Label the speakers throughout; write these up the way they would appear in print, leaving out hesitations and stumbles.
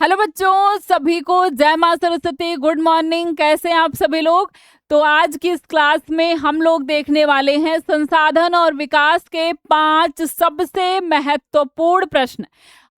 Speaker 1: Hello बच्चों, सभी को जय माँ सरस्वती। Good morning. कैसे हैं आप सभी लोग? तो आज की इस क्लास में हम लोग देखने वाले हैं संसाधन और विकास के 5 सबसे महत्वपूर्ण प्रश्न।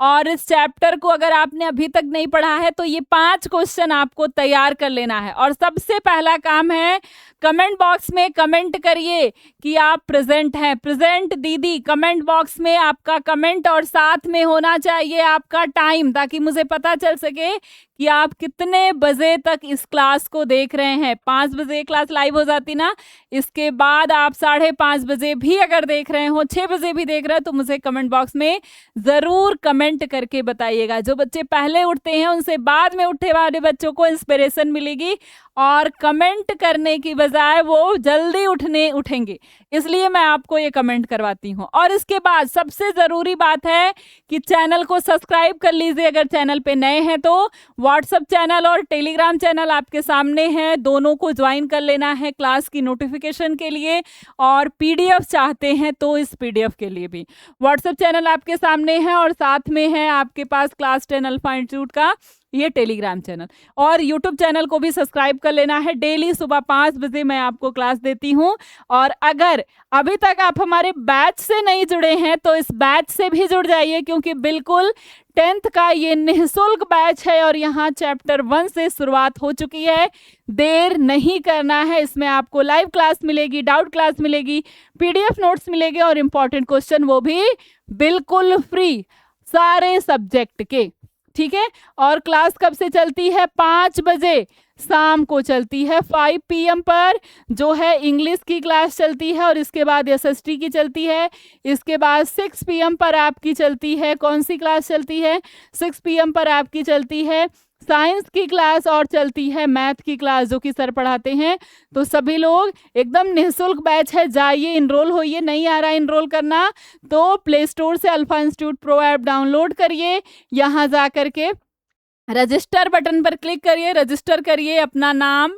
Speaker 1: और इस चैप्टर को अगर आपने अभी तक नहीं पढ़ा है तो ये 5 क्वेश्चन आपको तैयार कर लेना है। और सबसे पहला काम है, कमेंट बॉक्स में कमेंट करिए कि आप प्रेजेंट हैं। प्रेजेंट दीदी, कमेंट बॉक्स में आपका कमेंट और साथ में होना चाहिए आपका टाइम, ताकि मुझे पता चल सके कि आप कितने बजे तक इस क्लास को देख रहे हैं। 5 बजे क्लास लाइव हो जाती ना, इसके बाद आप 5:30 बजे भी अगर देख रहे हो, 6 बजे भी देख रहे हो, तो मुझे कमेंट बॉक्स में जरूर कमेंट करके बताइएगा। जो बच्चे पहले उठते हैं उनसे बाद में उठे वाले बच्चों को इंस्पिरेशन मिलेगी और कमेंट करने की बजाय वो जल्दी उठेंगे। इसलिए मैं आपको ये कमेंट करवाती हूँ। और इसके बाद सबसे जरूरी बात है कि चैनल को सब्सक्राइब कर लीजिए अगर चैनल पे नए हैं तो। व्हाट्सएप चैनल और टेलीग्राम चैनल आपके सामने है, दोनों को ज्वाइन कर लेना है क्लास की नोटिफिकेशन के लिए। और पीडीएफ चाहते हैं तो इस पीडीएफ के लिए भी व्हाट्सएप चैनल आपके सामने है, और साथ में है आपके पास क्लास 10 अल्फा इंस्टीट्यूट का ये टेलीग्राम चैनल। और यूट्यूब चैनल को भी सब्सक्राइब कर लेना है। डेली सुबह 5 बजे मैं आपको क्लास देती हूँ। और अगर अभी तक आप हमारे बैच से नहीं जुड़े हैं तो इस बैच से भी जुड़ जाइए, क्योंकि बिल्कुल 10th का ये निःशुल्क बैच है और यहाँ चैप्टर 1 से शुरुआत हो चुकी है। देर नहीं करना है। इसमें आपको लाइव क्लास मिलेगी, डाउट क्लास मिलेगी, पीडीएफ नोट्स मिलेंगे और इंपॉर्टेंट क्वेश्चन वो भी बिल्कुल फ्री, सारे सब्जेक्ट के। ठीक है। और क्लास कब से चलती है? 5 बजे शाम को चलती है। 5 PM पर जो है इंग्लिश की क्लास चलती है, और इसके बाद एसएसटी की चलती है। इसके बाद 6 PM पर आपकी चलती है, कौन सी क्लास चलती है? 6 PM पर आपकी चलती है साइंस की क्लास, और चलती है मैथ की क्लास जो कि सर पढ़ाते हैं। तो सभी लोग, एकदम निःशुल्क बैच है, जाइए इनरोल होइए। नहीं आ रहा है इनरोल करना तो प्ले स्टोर से alpha institute pro app download करिए, यहाँ जा करके रजिस्टर बटन पर क्लिक करिए, रजिस्टर करिए, अपना नाम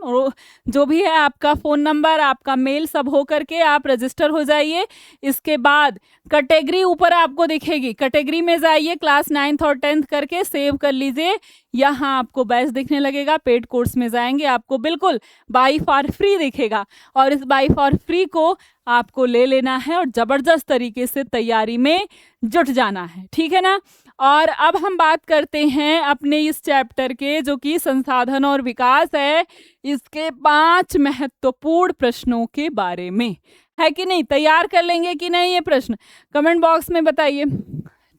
Speaker 1: जो भी है, आपका फ़ोन नंबर, आपका मेल सब हो करके आप रजिस्टर हो जाइए। इसके बाद कैटेगरी ऊपर आपको दिखेगी, कैटेगरी में जाइए, क्लास 9th और 10th करके सेव कर लीजिए। यहाँ आपको बैच दिखने लगेगा। पेड कोर्स में जाएंगे, आपको बिल्कुल बाई फॉर फ्री दिखेगा, और इस बाई फॉर फ्री को आपको ले लेना है और ज़बरदस्त तरीके से तैयारी में जुट जाना है। ठीक है ना? और अब हम बात करते हैं अपने इस चैप्टर के, जो कि संसाधन और विकास है, इसके 5 महत्वपूर्ण प्रश्नों के बारे में। है कि नहीं? तैयार कर लेंगे कि नहीं ये प्रश्न? कमेंट बॉक्स में बताइए।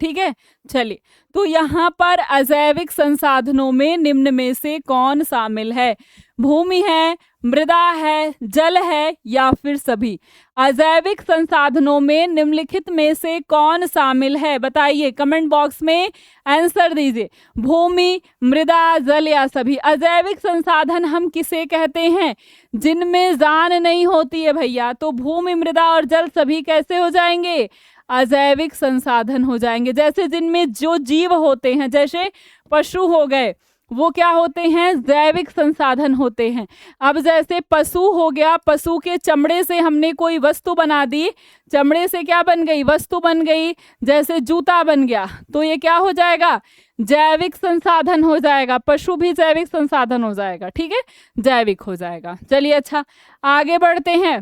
Speaker 1: ठीक है, चलिए। तो यहाँ पर अजैविक संसाधनों में निम्न में से कौन शामिल है? भूमि है, मृदा है, जल है, या फिर सभी? अजैविक संसाधनों में निम्नलिखित में से कौन शामिल है? बताइए, कमेंट बॉक्स में आंसर दीजिए। भूमि, मृदा, जल या सभी? अजैविक संसाधन हम किसे कहते हैं? जिनमें जान नहीं होती है भैया। तो भूमि, मृदा और जल सभी कैसे हो जाएंगे? अजैविक संसाधन हो जाएंगे। जैसे जिनमें जो जीव होते हैं, जैसे पशु हो गए, वो क्या होते हैं? जैविक संसाधन होते हैं। अब जैसे पशु हो गया, पशु के चमड़े से हमने कोई वस्तु बना दी, चमड़े से क्या बन गई? वस्तु बन गई। जैसे जूता बन गया, तो ये क्या हो जाएगा? जैविक संसाधन हो जाएगा। पशु भी जैविक संसाधन हो जाएगा। ठीक है, जैविक हो जाएगा। चलिए, अच्छा, आगे बढ़ते हैं।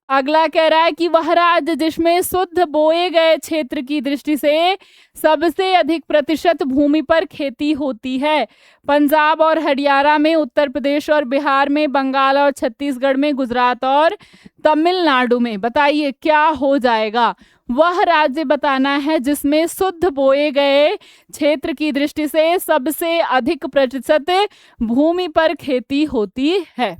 Speaker 1: अगला कह रहा है कि वह राज्य जिसमें शुद्ध बोए गए क्षेत्र की दृष्टि से सबसे अधिक प्रतिशत भूमि पर खेती होती है। पंजाब और हरियाणा में, उत्तर प्रदेश और बिहार में, बंगाल और छत्तीसगढ़ में, गुजरात और तमिलनाडु में। बताइए क्या हो जाएगा? वह राज्य बताना है जिसमें शुद्ध बोए गए क्षेत्र की दृष्टि से सबसे अधिक प्रतिशत भूमि पर खेती होती है।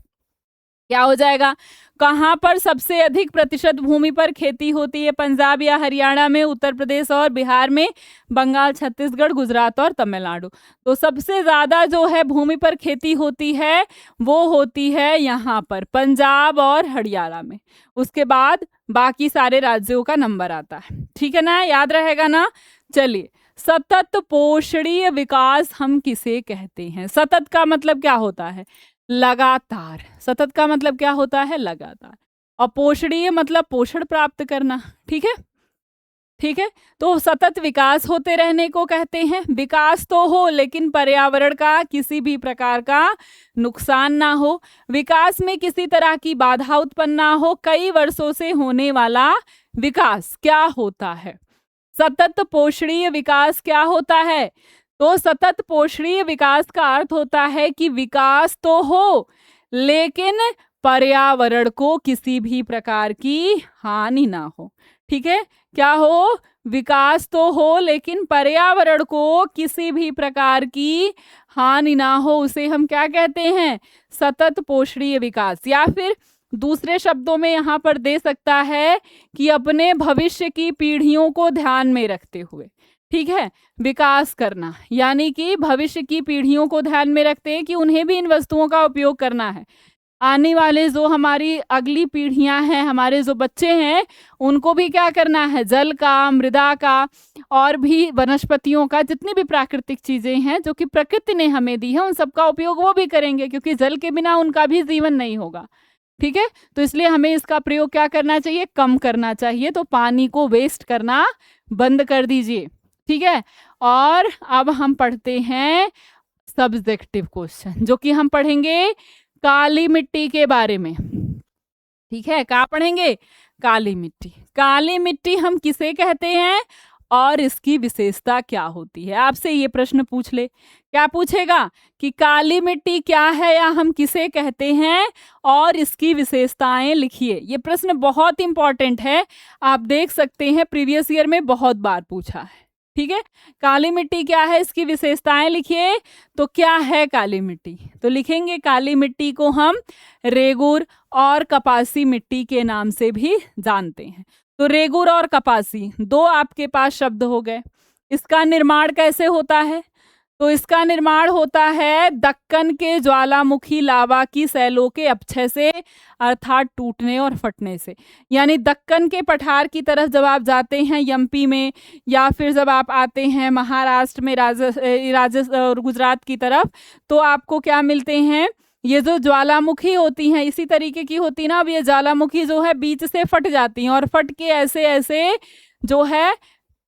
Speaker 1: क्या हो जाएगा? कहाँ पर सबसे अधिक प्रतिशत भूमि पर खेती होती है? पंजाब या हरियाणा में, उत्तर प्रदेश और बिहार में, बंगाल, छत्तीसगढ़, गुजरात और तमिलनाडु। तो सबसे ज्यादा जो है भूमि पर खेती होती है वो होती है यहाँ पर पंजाब और हरियाणा में। उसके बाद बाकी सारे राज्यों का नंबर आता है। ठीक है ना? याद रहेगा ना? चलिए, सतत पोषणीय विकास हम किसे कहते हैं? सतत का मतलब क्या होता है? लगातार। सतत का मतलब क्या होता है? लगातार। और पोषणीय मतलब पोषण प्राप्त करना। ठीक है, ठीक है, तो सतत विकास होते रहने को कहते हैं। विकास तो हो लेकिन पर्यावरण का किसी भी प्रकार का नुकसान ना हो, विकास में किसी तरह की बाधा उत्पन्न ना हो, कई वर्षों से होने वाला विकास क्या होता है? सतत पोषणीय विकास क्या होता है? तो सतत पोषणीय विकास का अर्थ होता है कि विकास तो हो लेकिन पर्यावरण को किसी भी प्रकार की हानि ना हो। ठीक है, क्या हो? विकास तो हो लेकिन पर्यावरण को किसी भी प्रकार की हानि ना हो, उसे हम क्या कहते हैं? सतत पोषणीय विकास। या फिर दूसरे शब्दों में यहाँ पर दे सकता है कि अपने भविष्य की पीढ़ियों को ध्यान में रखते हुए, ठीक है, विकास करना, यानी कि भविष्य की पीढ़ियों को ध्यान में रखते हैं कि उन्हें भी इन वस्तुओं का उपयोग करना है। आने वाले जो हमारी अगली पीढ़ियां हैं, हमारे जो बच्चे हैं, उनको भी क्या करना है? जल का, मृदा का और भी वनस्पतियों का, जितनी भी प्राकृतिक चीजें हैं जो कि प्रकृति ने हमें दी है, उन सबका उपयोग वो भी करेंगे, क्योंकि जल के बिना उनका भी जीवन नहीं होगा। ठीक है, तो इसलिए हमें इसका प्रयोग क्या करना चाहिए? कम करना चाहिए। तो पानी को वेस्ट करना बंद कर दीजिए। ठीक है, और अब हम पढ़ते हैं सब्जेक्टिव क्वेश्चन, जो कि हम पढ़ेंगे काली मिट्टी के बारे में। ठीक है, क्या पढ़ेंगे? काली मिट्टी। काली मिट्टी हम किसे कहते हैं और इसकी विशेषता क्या होती है? आपसे ये प्रश्न पूछ ले, क्या पूछेगा कि काली मिट्टी क्या है या हम किसे कहते हैं और इसकी विशेषताएं लिखिए। ये प्रश्न बहुत इंपॉर्टेंट है, आप देख सकते हैं प्रीवियस ईयर में बहुत बार पूछा है। ठीक है, काली मिट्टी क्या है, इसकी विशेषताएं लिखिए। तो क्या है काली मिट्टी? तो लिखेंगे काली मिट्टी को हम रेगुर और कपासी मिट्टी के नाम से भी जानते हैं। तो रेगुर और कपासी दो आपके पास शब्द हो गए। इसका निर्माण कैसे होता है? तो इसका निर्माण होता है दक्कन के ज्वालामुखी लावा की सैलों के अपक्षय से, अर्थात टूटने और फटने से। यानी दक्कन के पठार की तरफ जब आप जाते हैं एमपी में, या फिर जब आप आते हैं महाराष्ट्र में, राजस्थान और गुजरात की तरफ, तो आपको क्या मिलते हैं? ये जो ज्वालामुखी होती हैं, इसी तरीके की होती ना। अब ये ज्वालामुखी जो है बीच से फट जाती हैं और फट के ऐसे ऐसे जो है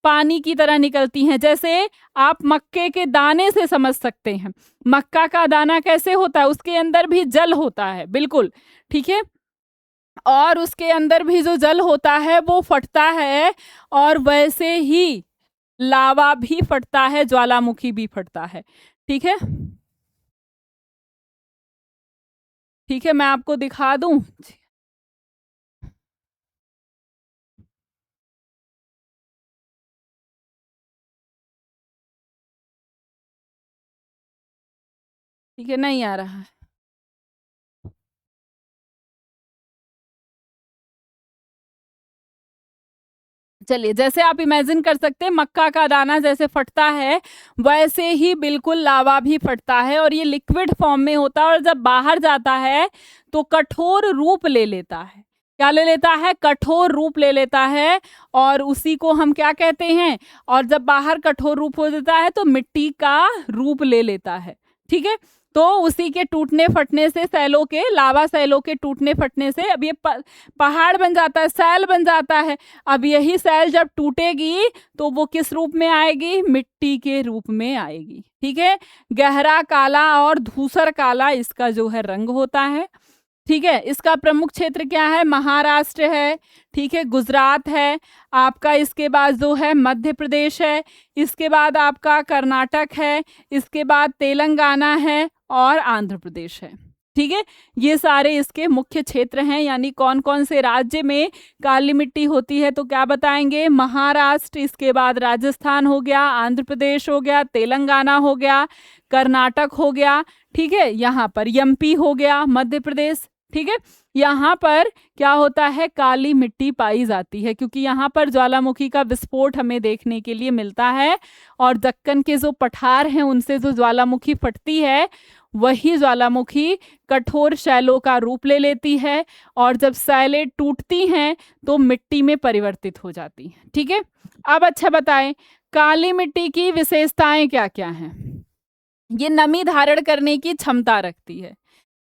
Speaker 1: पानी की तरह निकलती हैं। जैसे आप मक्के के दाने से समझ सकते हैं, मक्का का दाना कैसे होता है? उसके अंदर भी जल होता है, बिल्कुल। ठीक है, और उसके अंदर भी जो जल होता है वो फटता है, और वैसे ही लावा भी फटता है, ज्वालामुखी भी फटता है। ठीक है, ठीक है, मैं आपको दिखा दूं। ठीक है, नहीं आ रहा है। चलिए, जैसे आप इमेजिन कर सकते हैं मक्का का दाना जैसे फटता है, वैसे ही बिल्कुल लावा भी फटता है, और ये लिक्विड फॉर्म में होता है, और जब बाहर जाता है तो कठोर रूप ले लेता है। क्या ले लेता है? कठोर रूप ले लेता है, और उसी को हम क्या कहते हैं? और जब बाहर कठोर रूप हो जाता है तो मिट्टी का रूप ले लेता है। ठीक है, तो उसी के टूटने फटने से, सैलों के, लावा सैलों के टूटने फटने से अब ये पहाड़ बन जाता है, सैल बन जाता है। अब यही सैल जब टूटेगी तो वो किस रूप में आएगी? मिट्टी के रूप में आएगी। ठीक है, गहरा काला और धूसर काला इसका जो है रंग होता है। ठीक है, इसका प्रमुख क्षेत्र क्या है? महाराष्ट्र है, ठीक है, गुजरात है आपका, इसके बाद जो है मध्य प्रदेश है, इसके बाद आपका कर्नाटक है, इसके बाद तेलंगाना है और आंध्र प्रदेश है। ठीक है, ये सारे इसके मुख्य क्षेत्र हैं। यानी कौन कौन से राज्य में काली मिट्टी होती है? तो क्या बताएंगे? महाराष्ट्र, इसके बाद राजस्थान हो गया, आंध्र प्रदेश हो गया, तेलंगाना हो गया, कर्नाटक हो गया। ठीक है, यहाँ पर एमपी हो गया, मध्य प्रदेश। ठीक है, यहाँ पर क्या होता है? काली मिट्टी पाई जाती है, क्योंकि यहाँ पर ज्वालामुखी का विस्फोट हमें देखने के लिए मिलता है, और दक्कन के जो पठार हैं उनसे जो ज्वालामुखी फटती है, वही ज्वालामुखी कठोर शैलों का रूप ले लेती है, और जब शैलें टूटती हैं तो मिट्टी में परिवर्तित हो जाती हैं। ठीक है, अब अच्छा बताएं, काली मिट्टी की विशेषताएं क्या क्या हैं? ये नमी धारण करने की क्षमता रखती है,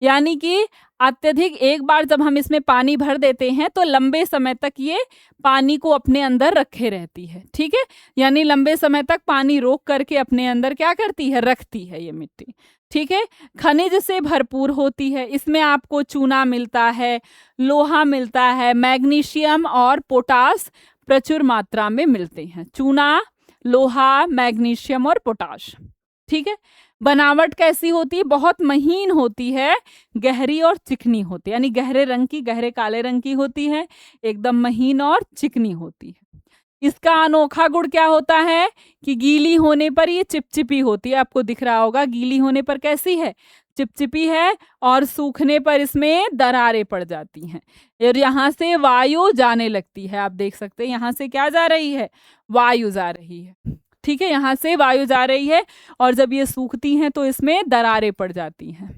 Speaker 1: यानी कि अत्यधिक एक बार जब हम इसमें पानी भर देते हैं तो लंबे समय तक ये पानी को अपने अंदर रखे रहती है, ठीक है, यानी लंबे समय तक पानी रोक करके अपने अंदर क्या करती है, रखती है ये मिट्टी, ठीक है। खनिज से भरपूर होती है, इसमें आपको चूना मिलता है, लोहा मिलता है, मैग्नीशियम और पोटास प्रचुर मात्रा में मिलते हैं। चूना, लोहा, मैग्नीशियम और पोटाश, ठीक है। बनावट कैसी होती है, बहुत महीन होती है, गहरी और चिकनी होती है, यानी गहरे रंग की, गहरे काले रंग की होती है, एकदम महीन और चिकनी होती है। इसका अनोखा गुण क्या होता है कि गीली होने पर ये चिपचिपी होती है, आपको दिख रहा होगा गीली होने पर कैसी है, चिपचिपी है, और सूखने पर इसमें दरारें पड़ जाती हैं और यहाँ से वायु जाने लगती है। आप देख सकते हैं यहाँ से क्या जा रही है, वायु जा रही है, ठीक है, यहाँ से वायु जा रही है और जब ये सूखती हैं तो इसमें दरारें पड़ जाती हैं,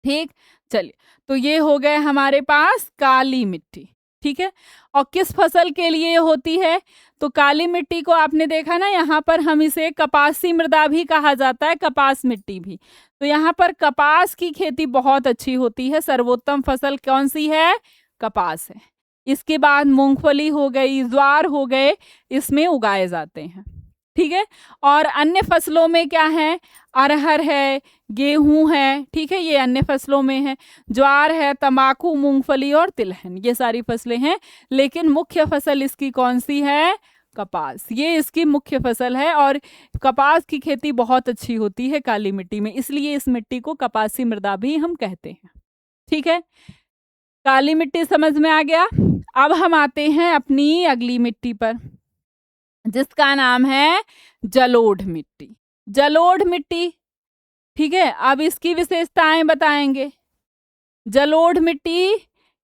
Speaker 1: ठीक। चलिए, तो ये हो गए हमारे पास काली मिट्टी, ठीक है। और किस फसल के लिए होती है, तो काली मिट्टी को आपने देखा ना, यहाँ पर हम इसे कपासी मृदा भी कहा जाता है, कपास मिट्टी भी। तो यहाँ पर कपास की खेती बहुत अच्छी होती है। सर्वोत्तम फसल कौन सी है, कपास है। इसके बाद मूंगफली हो गई, ज्वार हो गए, इसमें उगाए जाते हैं, ठीक है। और अन्य फसलों में क्या है, अरहर है, गेहूं है, ठीक है, ये अन्य फसलों में है। ज्वार है, तंबाकू, मूंगफली और तिलहन, ये सारी फसलें हैं। लेकिन मुख्य फसल इसकी कौन सी है, कपास, ये इसकी मुख्य फसल है। और कपास की खेती बहुत अच्छी होती है काली मिट्टी में, इसलिए इस मिट्टी को कपासी मृदा भी हम कहते हैं, ठीक है। काली मिट्टी समझ में आ गया। अब हम आते हैं अपनी अगली मिट्टी पर, जिसका नाम है जलोढ़ मिट्टी। जलोढ़ मिट्टी, ठीक है। अब इसकी विशेषताएं बताएंगे, जलोढ़ मिट्टी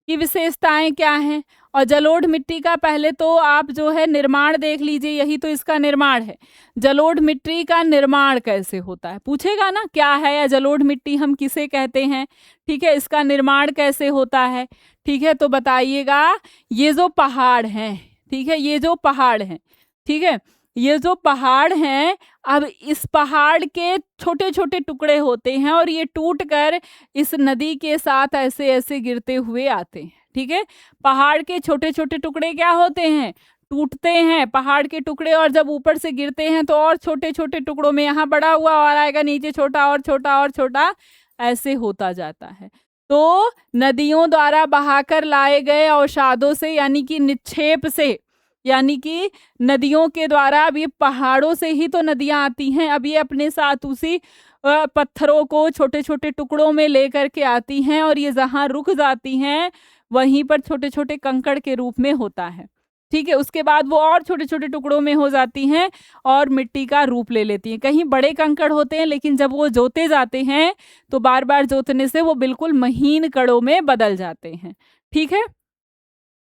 Speaker 1: की विशेषताएं क्या हैं। और जलोढ़ मिट्टी का पहले तो आप जो है निर्माण देख लीजिए, यही तो इसका निर्माण है। जलोढ़ मिट्टी का निर्माण कैसे होता है, पूछेगा ना, क्या है या जलोढ़ मिट्टी हम किसे कहते हैं, ठीक है, इसका निर्माण कैसे होता है, ठीक है, तो बताइएगा। ये जो पहाड़ हैं, ठीक है, ये जो पहाड़ हैं, ठीक है, ये जो पहाड़ हैं, अब इस पहाड़ के छोटे छोटे टुकड़े होते हैं और ये टूट कर इस नदी के साथ ऐसे ऐसे गिरते हुए आते हैं, ठीक है। पहाड़ के छोटे छोटे टुकड़े क्या होते हैं, टूटते हैं पहाड़ के टुकड़े, और जब ऊपर से गिरते हैं तो और छोटे छोटे टुकड़ों में, यहाँ बड़ा हुआ और आएगा, नीचे छोटा और छोटा और छोटा, ऐसे होता जाता है। तो नदियों द्वारा बहाकर लाए गए अवसादों से, यानी कि निक्षेप से, यानी कि नदियों के द्वारा, अब ये पहाड़ों से ही तो नदियां आती हैं, अब ये अपने साथ उसी पत्थरों को छोटे छोटे टुकड़ों में लेकर के आती हैं, और ये जहां रुक जाती हैं वहीं पर छोटे छोटे कंकड़ के रूप में होता है, ठीक है। उसके बाद वो और छोटे छोटे टुकड़ों में हो जाती हैं और मिट्टी का रूप ले लेती हैं। कहीं बड़े कंकड़ होते हैं, लेकिन जब वो जोते जाते हैं तो बार बार जोतने से वो बिल्कुल महीन कड़ों में बदल जाते हैं, ठीक है।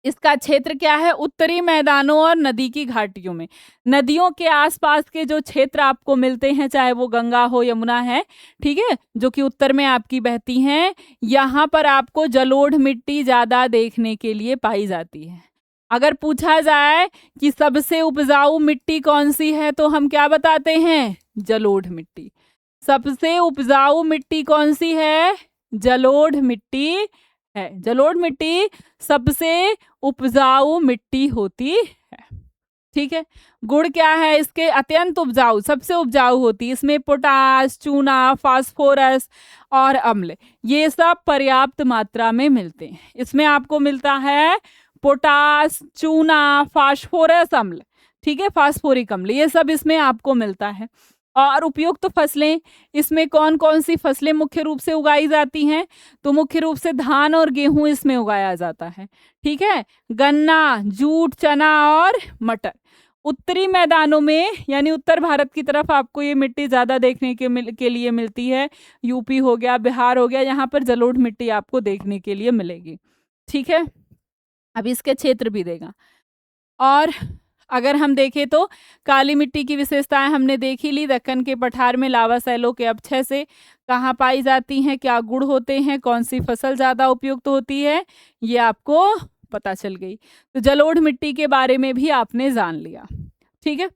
Speaker 1: इसका क्षेत्र क्या है, उत्तरी मैदानों और नदी की घाटियों में, नदियों के आसपास के जो क्षेत्र आपको मिलते हैं, चाहे वो गंगा हो, यमुना है, ठीक है, जो कि उत्तर में आपकी बहती हैं, यहाँ पर आपको जलोढ़ मिट्टी ज्यादा देखने के लिए पाई जाती है। अगर पूछा जाए कि सबसे उपजाऊ मिट्टी कौन सी है, तो हम क्या बताते हैं, जलोढ़ मिट्टी। सबसे उपजाऊ मिट्टी कौन सी है, जलोढ़ मिट्टी है। जलोढ़ मिट्टी सबसे उपजाऊ मिट्टी होती है, ठीक है। गुण क्या है इसके, अत्यंत उपजाऊ, सबसे उपजाऊ होती है। इसमें पोटास, चूना, फास्फोरस और अम्ल, ये सब पर्याप्त मात्रा में मिलते हैं। इसमें आपको मिलता है पोटास, चूना, फास्फोरस, अम्ल, ठीक है, फास्फोरिक अम्ल, ये सब इसमें आपको मिलता है। और उपयुक्त तो फसलें, इसमें कौन कौन सी फसलें मुख्य रूप से उगाई जाती हैं, तो मुख्य रूप से धान और गेहूं इसमें उगाया जाता है, ठीक है। गन्ना, जूट, चना और मटर। उत्तरी मैदानों में, यानी उत्तर भारत की तरफ आपको ये मिट्टी ज्यादा देखने के लिए मिलती है। यूपी हो गया, बिहार हो गया, यहाँ पर जलोढ़ मिट्टी आपको देखने के लिए मिलेगी, ठीक है। अब इसके क्षेत्र भी देगा। और अगर हम देखें तो काली मिट्टी की विशेषताएं हमने देख ही ली। दक्कन के पठार में लावा शैलों के अपक्षय से कहाँ पाई जाती हैं, क्या गुण होते हैं, कौन सी फसल ज्यादा उपयुक्त होती है, ये आपको पता चल गई। तो जलोढ़ मिट्टी के बारे में भी आपने जान लिया, ठीक है।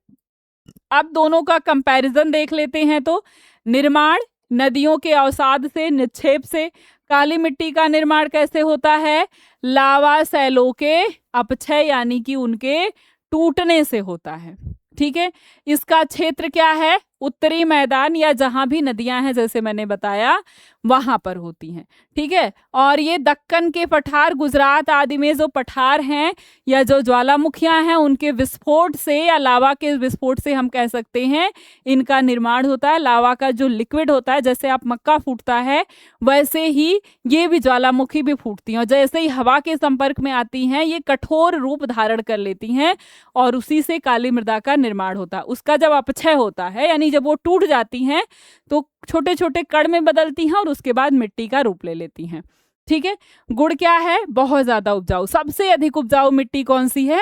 Speaker 1: अब दोनों का कंपैरिजन देख लेते हैं। तो निर्माण, नदियों के अवसाद से, निक्षेप से काली मिट्टी का निर्माण कैसे होता है? लावा सैलों के अपक्षय यानी कि उनके टूटने से होता है। ठीक है, इसका क्षेत्र क्या है? उत्तरी मैदान या जहां भी नदियां हैं जैसे मैंने बताया वहां पर होती हैं। ठीक है, और ये दक्कन के पठार, गुजरात आदि में जो पठार हैं या जो ज्वालामुखियां हैं उनके विस्फोट से या लावा के विस्फोट से हम कह सकते हैं इनका निर्माण होता है। लावा का जो लिक्विड होता है, जैसे आप मक्का फूटता है वैसे ही ये भी ज्वालामुखी भी फूटती हैं और जैसे ही हवा के संपर्क में आती हैं ये कठोर रूप धारण कर लेती हैं और उसी से काली मृदा का निर्माण होता है। उसका जब अपक्षय होता है यानी जब वो टूट जाती हैं तो छोटे छोटे कण में बदलती हैं और उसके बाद मिट्टी का रूप ले लेती हैं। ठीक है, गुड़ क्या है? बहुत ज्यादा उपजाऊ। सबसे अधिक उपजाऊ मिट्टी कौन सी है?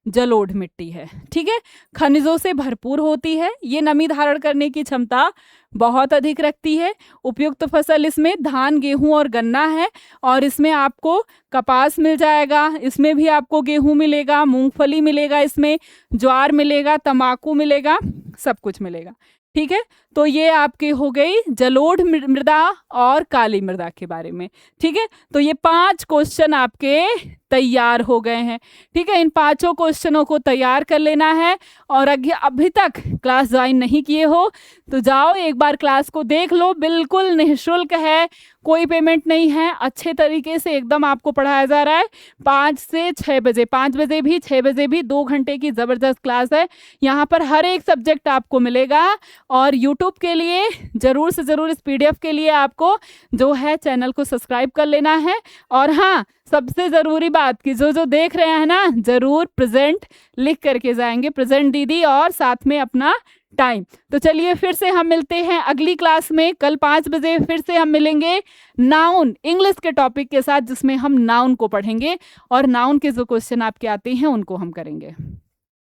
Speaker 1: जलोढ़ मिट्टी है। ठीक है, खनिजों से भरपूर होती है, ये नमी धारण करने की क्षमता बहुत अधिक रखती है। उपयुक्त फसल इसमें धान, गेहूं और गन्ना है और इसमें आपको कपास मिल जाएगा, इसमें भी आपको गेहूं मिलेगा, मूंगफली मिलेगा, इसमें ज्वार मिलेगा, तंबाकू मिलेगा, सब कुछ मिलेगा। ठीक है, तो ये आपकी हो गई जलोढ़ मृदा और काली मृदा के बारे में। ठीक है, तो ये 5 क्वेश्चन आपके तैयार हो गए हैं। ठीक है, इन 5 क्वेश्चनों को तैयार कर लेना है और अभी तक क्लास ज्वाइन नहीं किए हो तो जाओ एक बार क्लास को देख लो, बिल्कुल निःशुल्क है, कोई पेमेंट नहीं है, अच्छे तरीके से एकदम आपको पढ़ाया जा रहा है 5 से 6 बजे, 5 बजे भी 6 बजे भी 2 घंटे की ज़बरदस्त क्लास है। यहाँ पर हर एक सब्जेक्ट आपको मिलेगा और यूट्यूब के लिए ज़रूर से ज़रूर इस PDF के लिए आपको जो है चैनल को सब्सक्राइब कर लेना है। और हाँ, सबसे ज़रूरी बात कि जो देख रहे हैं ना ज़रूर प्रेजेंट लिख करके जाएंगे, प्रेजेंट दीदी, और साथ में अपना टाइम। तो चलिए फिर से हम मिलते हैं अगली क्लास में कल 5 बजे। फिर से हम मिलेंगे नाउन इंग्लिश के टॉपिक के साथ जिसमें हम नाउन को पढ़ेंगे और नाउन के जो क्वेश्चन आपके आते हैं उनको हम करेंगे।